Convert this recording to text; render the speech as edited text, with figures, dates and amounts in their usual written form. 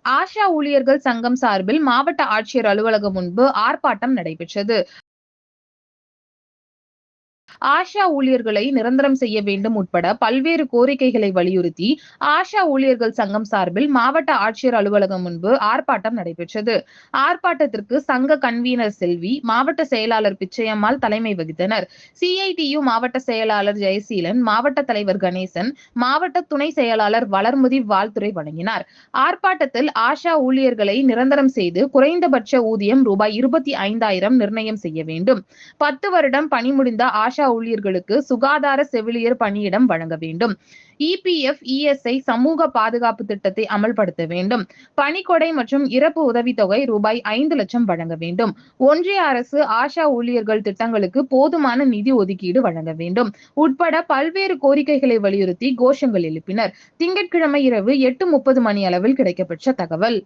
ஆஷா ஊழியர்கள் சங்கம் சார்பில் மாவட்ட ஆட்சியர் அலுவலகம் முன்பு ஆர்ப்பாட்டம் நடைபெற்றது. ஆஷா ஊழியர்களை நிரந்தரம் செய்ய வேண்டும் உட்பட பல்வேறு கோரிக்கைகளை வலியுறுத்தி ஆஷா ஊழியர்கள் சங்கம் சார்பில் மாவட்ட ஆட்சியர் அலுவலகம் முன்பு ஆர்ப்பாட்டம் நடைபெற்றது. ஆர்ப்பாட்டத்திற்கு சங்க கன்வீனர் செல்வி, மாவட்ட செயலாளர் பிச்சையம்மாள் தலைமை வகித்தனர். சிஐடியு மாவட்ட செயலாளர் ஜெயசீலன், மாவட்ட தலைவர் கணேசன், மாவட்ட துணை செயலாளர் வளர்முதி வாழ்த்துரை வழங்கினார். ஆர்ப்பாட்டத்தில் ஆஷா ஊழியர்களை நிரந்தரம் செய்து குறைந்தபட்ச ஊதியம் ரூபாய் 25,000 நிர்ணயம் செய்ய வேண்டும். 10 வருடம் பணி முடிந்த ஆஷா ஊழியர்களுக்கு சுகாதார செவிலியர் பணியிடம் வழங்க வேண்டும். இபிஎஃப், இஎஸ்ஐ சமூக பாதுகாப்பு திட்டத்தை அமல்படுத்த வேண்டும். பணிக்கொடை மற்றும் இறப்பு உதவித்தொகை ரூபாய் 5 லட்சம் வழங்க வேண்டும். ஒன்றிய அரசு ஆஷா ஊழியர்கள் திட்டங்களுக்கு போதுமான நிதி ஒதுக்கீடு வழங்க வேண்டும் உட்பட பல்வேறு கோரிக்கைகளை வலியுறுத்தி கோஷங்கள் எழுப்பினர். திங்கட்கிழமை இரவு 8:30 மணி அளவில் கிடைக்கப்பெற்ற தகவல்.